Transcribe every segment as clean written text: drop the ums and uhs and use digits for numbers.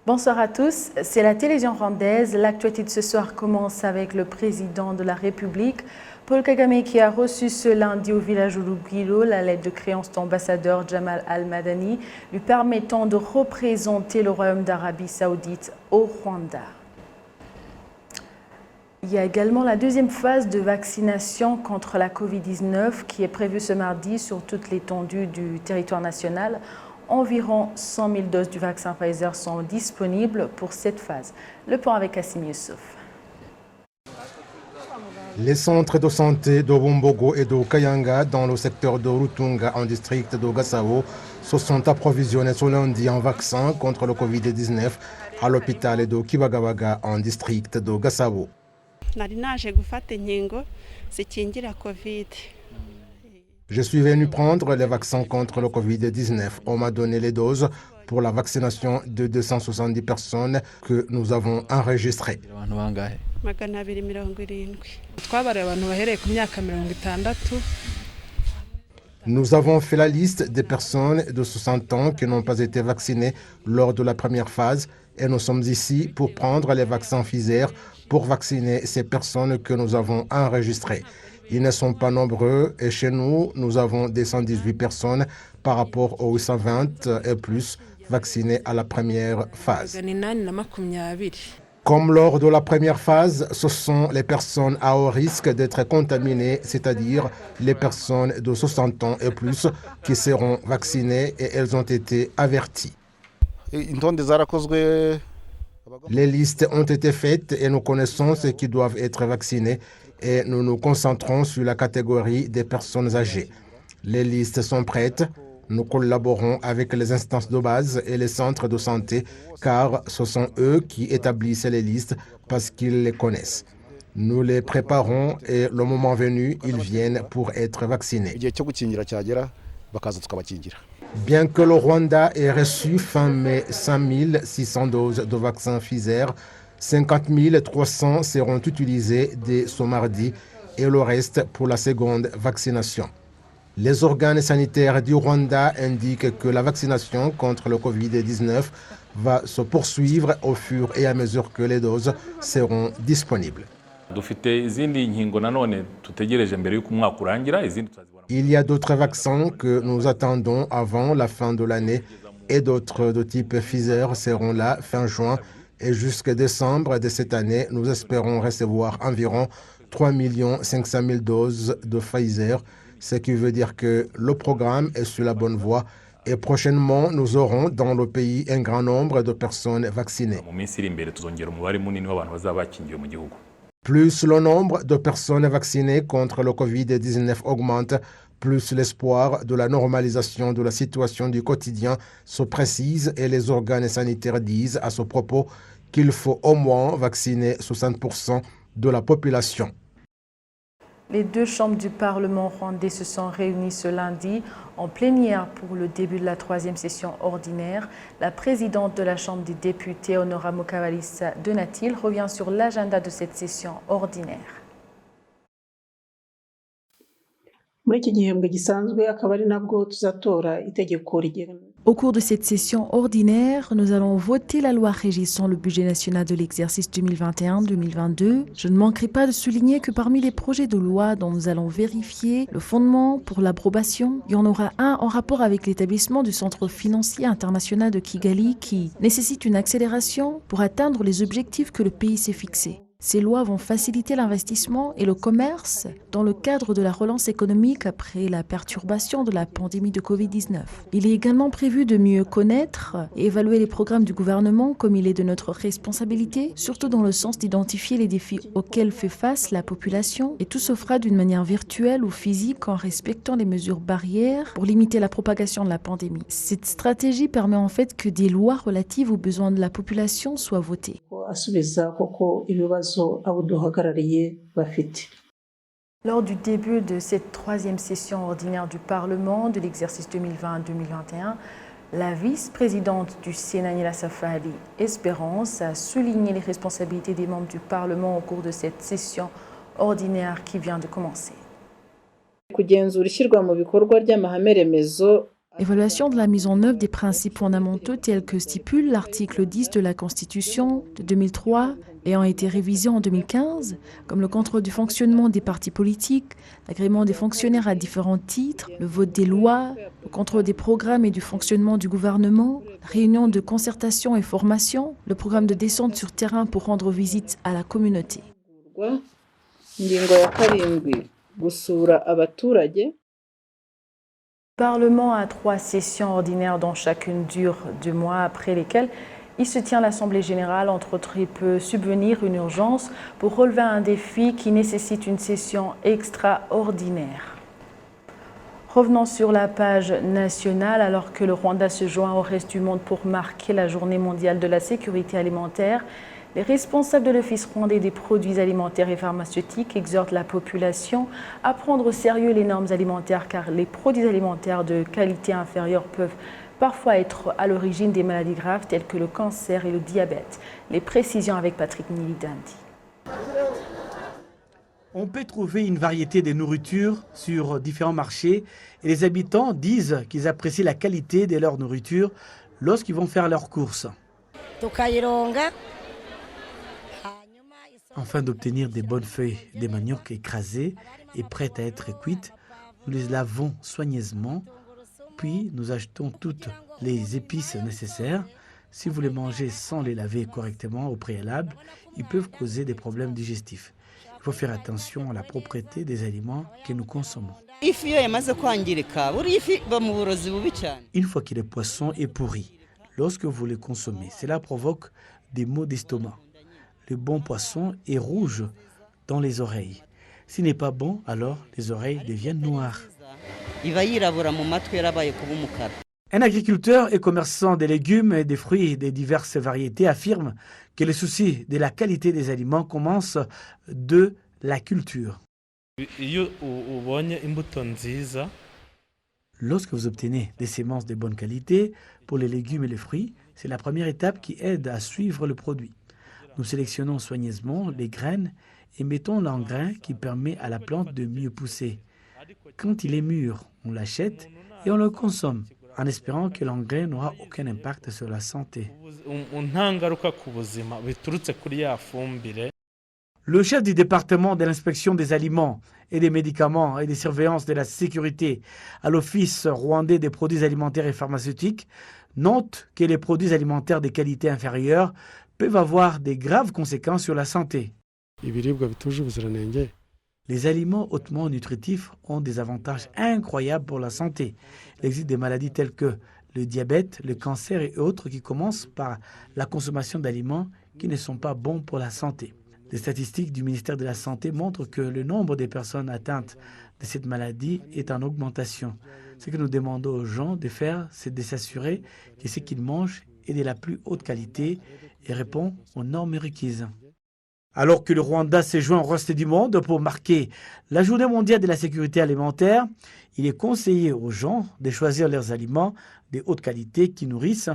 Bonsoir à tous, c'est la télévision rwandaise. L'actualité de ce soir commence avec le président de la République, Paul Kagame, qui a reçu ce lundi au village Urugwiro la lettre de créance d'ambassadeur Jamal Al-Madani, lui permettant de représenter le Royaume d'Arabie Saoudite au Rwanda. Il y a également la deuxième phase de vaccination contre la Covid-19 qui est prévue ce mardi sur toute l'étendue du territoire national. Environ 100 000 doses du vaccin Pfizer sont disponibles pour cette phase. Le point avec Kassim Youssouf. Les centres de santé de Bumbogo et de Kayanga dans le secteur de Rutunga en district de Gasabo se sont approvisionnés ce lundi en vaccin contre le Covid-19 à l'hôpital de Kibagabaga en district de Gasabo. Je suis venu prendre les vaccins contre le Covid-19. On m'a donné les doses pour la vaccination de 270 personnes que nous avons enregistrées. Nous avons fait la liste des personnes de 60 ans qui n'ont pas été vaccinées lors de la première phase et nous sommes ici pour prendre les vaccins Pfizer pour vacciner ces personnes que nous avons enregistrées. Ils ne sont pas nombreux et chez nous, nous avons des 118 personnes par rapport aux 820 et plus vaccinées à la première phase. Comme lors de la première phase, ce sont les personnes à haut risque d'être contaminées, c'est-à-dire les personnes de 60 ans et plus qui seront vaccinées et elles ont été averties. Les listes ont été faites et nous connaissons ceux qui doivent être vaccinés et nous nous concentrons sur la catégorie des personnes âgées. Les listes sont prêtes. Nous collaborons avec les instances de base et les centres de santé car ce sont eux qui établissent les listes parce qu'ils les connaissent. Nous les préparons et le moment venu, ils viennent pour être vaccinés. Bien que le Rwanda ait reçu fin mai 5 600 doses de vaccin Pfizer, 50 300 seront utilisées dès ce mardi et le reste pour la seconde vaccination. Les organes sanitaires du Rwanda indiquent que la vaccination contre le Covid-19 va se poursuivre au fur et à mesure que les doses seront disponibles. Il y a d'autres vaccins que nous attendons avant la fin de l'année et d'autres de type Pfizer seront là fin juin et jusqu'à décembre de cette année, nous espérons recevoir environ 3 500 000 doses de Pfizer, ce qui veut dire que le programme est sur la bonne voie et prochainement, nous aurons dans le pays un grand nombre de personnes vaccinées. Plus le nombre de personnes vaccinées contre le Covid-19 augmente, plus l'espoir de la normalisation de la situation du quotidien se précise et les organes sanitaires disent à ce propos qu'il faut au moins vacciner 60% de la population. Les deux chambres du Parlement rwandais se sont réunies ce lundi en plénière pour le début de la troisième session ordinaire. La présidente de la Chambre des députés, Honora Mukabalisa Donatil, revient sur l'agenda de cette session ordinaire. Au cours de cette session ordinaire, nous allons voter la loi régissant le budget national de l'exercice 2021-2022. Je ne manquerai pas de souligner que parmi les projets de loi dont nous allons vérifier le fondement pour l'approbation, il y en aura un en rapport avec l'établissement du Centre financier international de Kigali qui nécessite une accélération pour atteindre les objectifs que le pays s'est fixés. Ces lois vont faciliter l'investissement et le commerce dans le cadre de la relance économique après la perturbation de la pandémie de Covid-19. Il est également prévu de mieux connaître et évaluer les programmes du gouvernement comme il est de notre responsabilité, surtout dans le sens d'identifier les défis auxquels fait face la population et tout se fera d'une manière virtuelle ou physique en respectant les mesures barrières pour limiter la propagation de la pandémie. Cette stratégie permet en fait que des lois relatives aux besoins de la population soient votées. Lors du début de cette troisième session ordinaire du Parlement de l'exercice 2020-2021, la vice-présidente du Sénat, Nila Safari Espérance, a souligné les responsabilités des membres du Parlement au cours de cette session ordinaire qui vient de commencer. Kugenzura ishyirwa mu bikorwa ry'amahame remezo Évaluation de la mise en œuvre des principes fondamentaux tels que stipule l'article 10 de la Constitution de 2003, ayant été révisé en 2015, comme le contrôle du fonctionnement des partis politiques, l'agrément des fonctionnaires à différents titres, le vote des lois, le contrôle des programmes et du fonctionnement du gouvernement, la réunion de concertation et formation, le programme de descente sur terrain pour rendre visite à la communauté. Le Parlement a 3 sessions ordinaires dont chacune dure 2 mois, après lesquelles il se tient l'Assemblée générale. Entre autres, il peut subvenir une urgence pour relever un défi qui nécessite une session extraordinaire. Revenons sur la page nationale. Alors que le Rwanda se joint au reste du monde pour marquer la Journée mondiale de la sécurité alimentaire, les responsables de l'Office rwandais des produits alimentaires et pharmaceutiques exhortent la population à prendre au sérieux les normes alimentaires, car les produits alimentaires de qualité inférieure peuvent parfois être à l'origine des maladies graves telles que le cancer et le diabète. Les précisions avec Patrick Nilidandi. On peut trouver une variété de nourritures sur différents marchés et les habitants disent qu'ils apprécient la qualité de leur nourriture lorsqu'ils vont faire leurs courses. Afin d'obtenir des bonnes feuilles de manioc écrasées et prêtes à être cuites, nous les lavons soigneusement, puis nous ajoutons toutes les épices nécessaires. Si vous les mangez sans les laver correctement au préalable, ils peuvent causer des problèmes digestifs. Il faut faire attention à la propreté des aliments que nous consommons. Une fois que le poisson est pourri, lorsque vous le consommez, cela provoque des maux d'estomac. Le bon poisson est rouge dans les oreilles. S'il n'est pas bon, alors les oreilles deviennent noires. Un agriculteur et commerçant des légumes et des fruits de diverses variétés affirme que le souci de la qualité des aliments commence de la culture. Lorsque vous obtenez des semences de bonne qualité pour les légumes et les fruits, c'est la première étape qui aide à suivre le produit. Nous sélectionnons soigneusement les graines et mettons l'engrais qui permet à la plante de mieux pousser. Quand il est mûr, on l'achète et on le consomme, en espérant que l'engrais n'aura aucun impact sur la santé. Le chef du département de l'inspection des aliments et des médicaments et des surveillances de la sécurité à l'Office rwandais des produits alimentaires et pharmaceutiques note que les produits alimentaires de qualité inférieure peuvent avoir des graves conséquences sur la santé. Les aliments hautement nutritifs ont des avantages incroyables pour la santé. Il existe des maladies telles que le diabète, le cancer et autres qui commencent par la consommation d'aliments qui ne sont pas bons pour la santé. Les statistiques du ministère de la Santé montrent que le nombre de personnes atteintes de cette maladie est en augmentation. Ce que nous demandons aux gens de faire, c'est de s'assurer que ce qu'ils mangent est de la plus haute qualité et répond aux normes requises. Alors que le Rwanda s'est joint au reste du monde pour marquer la Journée mondiale de la sécurité alimentaire, il est conseillé aux gens de choisir leurs aliments de haute qualité qui nourrissent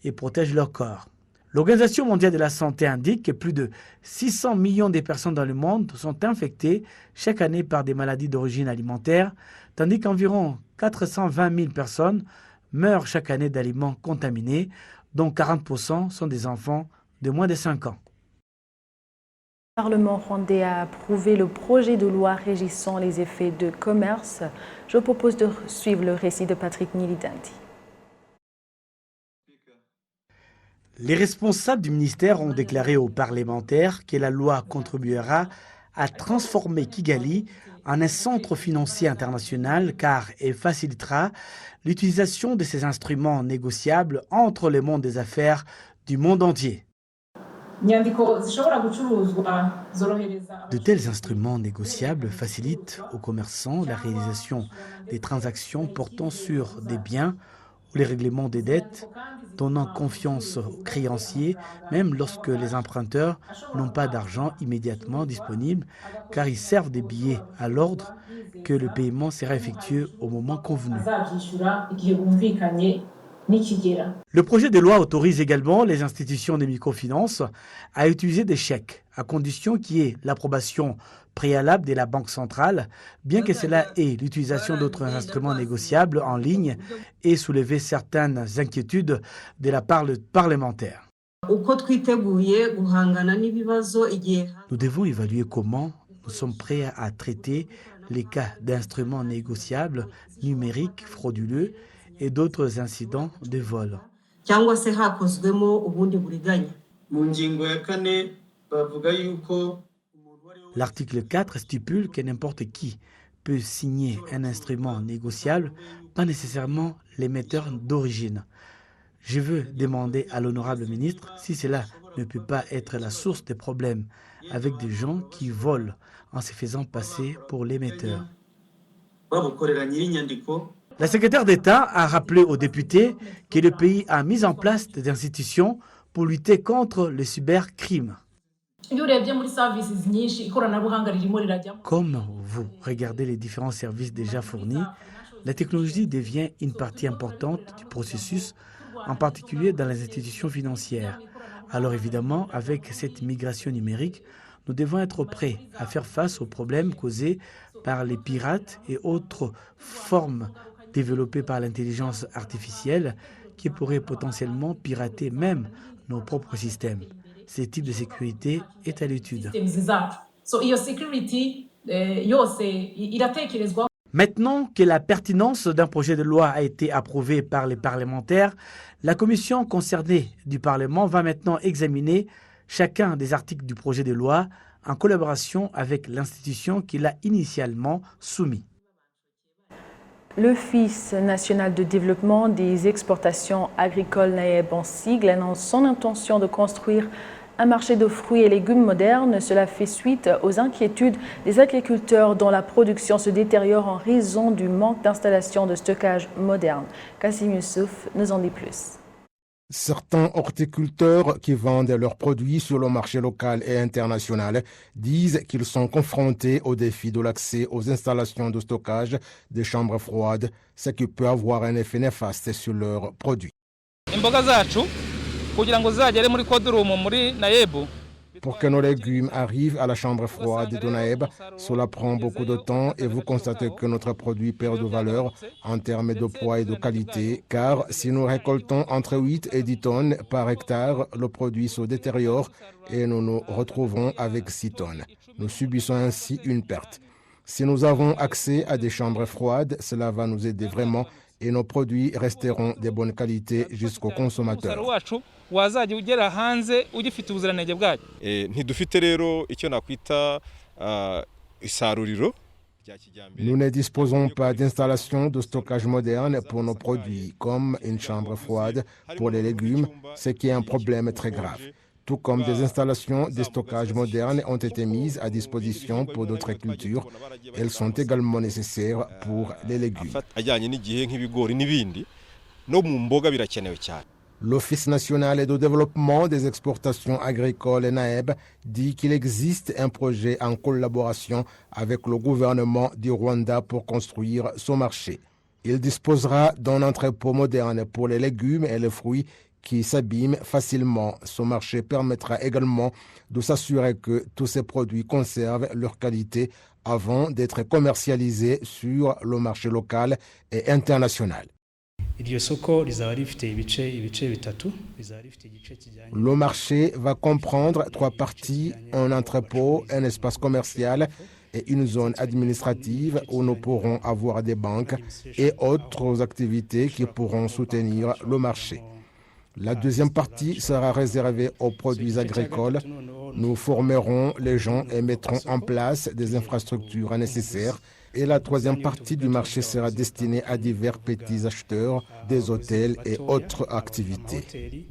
et protègent leur corps. L'Organisation mondiale de la santé indique que plus de 600 millions de personnes dans le monde sont infectées chaque année par des maladies d'origine alimentaire, tandis qu'environ 420 000 personnes meurent chaque année d'aliments contaminés, dont 40% sont des enfants de moins de 5 ans. Le Parlement rwandais a approuvé le projet de loi régissant les effets de commerce. Je propose de suivre le récit de Patrick Nilidandi. Les responsables du ministère ont déclaré aux parlementaires que la loi contribuera à transformer Kigali en un centre financier international car elle facilitera l'utilisation de ces instruments négociables entre le monde des affaires du monde entier. De tels instruments négociables facilitent aux commerçants la réalisation des transactions portant sur des biens ou les règlements des dettes, donnant confiance aux créanciers, même lorsque les emprunteurs n'ont pas d'argent immédiatement disponible, car ils servent des billets à l'ordre que le paiement sera effectué au moment convenu. Le projet de loi autorise également les institutions de microfinance à utiliser des chèques, à condition qu'il y ait l'approbation préalable de la Banque centrale, bien que cela ait l'utilisation d'autres instruments négociables en ligne et soulever certaines inquiétudes de la part des parlementaires. Nous devons évaluer comment nous sommes prêts à traiter les cas d'instruments négociables, numériques, frauduleux et d'autres incidents de vol. L'article 4 stipule que n'importe qui peut signer un instrument négociable, pas nécessairement l'émetteur d'origine. Je veux demander à l'honorable ministre si cela ne peut pas être la source des problèmes avec des gens qui volent en se faisant passer pour l'émetteur. La secrétaire d'État a rappelé aux députés que le pays a mis en place des institutions pour lutter contre le cybercrime. Comme vous regardez les différents services déjà fournis, la technologie devient une partie importante du processus, en particulier dans les institutions financières. Alors évidemment, avec cette migration numérique, nous devons être prêts à faire face aux problèmes causés par les pirates et autres formes développées par l'intelligence artificielle qui pourraient potentiellement pirater même nos propres systèmes. Ce type de sécurité est à l'étude. Maintenant que la pertinence d'un projet de loi a été approuvée par les parlementaires, la commission concernée du Parlement va maintenant examiner chacun des articles du projet de loi en collaboration avec l'institution qui l'a initialement soumis. L'Office national de développement des exportations agricoles NAEB en sigle annonce son intention de construire un marché de fruits et légumes moderne. Cela fait suite aux inquiétudes des agriculteurs dont la production se détériore en raison du manque d'installations de stockage moderne. Kassim Youssouf nous en dit plus. Certains horticulteurs qui vendent leurs produits sur le marché local et international disent qu'ils sont confrontés au défi de l'accès aux installations de stockage des chambres froides, ce qui peut avoir un effet néfaste sur leurs produits. Pour que nos légumes arrivent à la chambre froide de NAEB, cela prend beaucoup de temps et vous constatez que notre produit perd de valeur en termes de poids et de qualité, car si nous récoltons entre 8 et 10 tonnes par hectare, le produit se détériore et nous nous retrouvons avec 6 tonnes. Nous subissons ainsi une perte. Si nous avons accès à des chambres froides, cela va nous aider vraiment et nos produits resteront de bonne qualité jusqu'aux consommateurs. Nous ne disposons pas d'installation de stockage moderne pour nos produits, comme une chambre froide pour les légumes, ce qui est un problème très grave. Tout comme des installations de stockage modernes ont été mises à disposition pour d'autres cultures, elles sont également nécessaires pour les légumes. L'Office national de développement des exportations agricoles NAEB dit qu'il existe un projet en collaboration avec le gouvernement du Rwanda pour construire ce marché. Il disposera d'un entrepôt moderne pour les légumes et les fruits qui s'abîment facilement. Ce marché permettra également de s'assurer que tous ces produits conservent leur qualité avant d'être commercialisés sur le marché local et international. Le marché va comprendre 3 parties, un entrepôt, un espace commercial et une zone administrative où nous pourrons avoir des banques et autres activités qui pourront soutenir le marché. La deuxième partie sera réservée aux produits agricoles. Nous formerons les gens et mettrons en place des infrastructures nécessaires. Et la troisième partie du marché sera destinée à divers petits acheteurs, des hôtels et autres activités.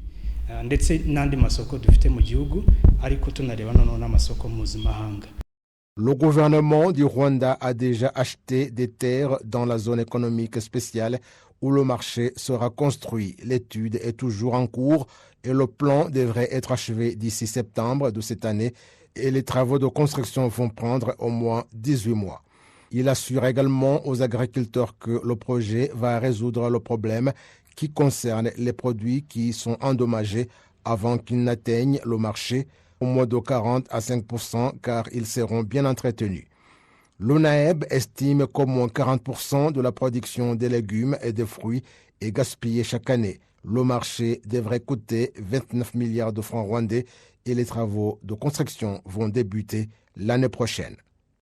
Le gouvernement du Rwanda a déjà acheté des terres dans la zone économique spéciale où le marché sera construit. L'étude est toujours en cours et le plan devrait être achevé d'ici septembre de cette année et les travaux de construction vont prendre au moins 18 mois. Il assure également aux agriculteurs que le projet va résoudre le problème qui concerne les produits qui sont endommagés avant qu'ils n'atteignent le marché, au moins de 40 à 5% car ils seront bien entretenus. L'ONAEB estime qu'au moins 40% de la production des légumes et des fruits est gaspillée chaque année. Le marché devrait coûter 29 milliards de francs rwandais et les travaux de construction vont débuter l'année prochaine.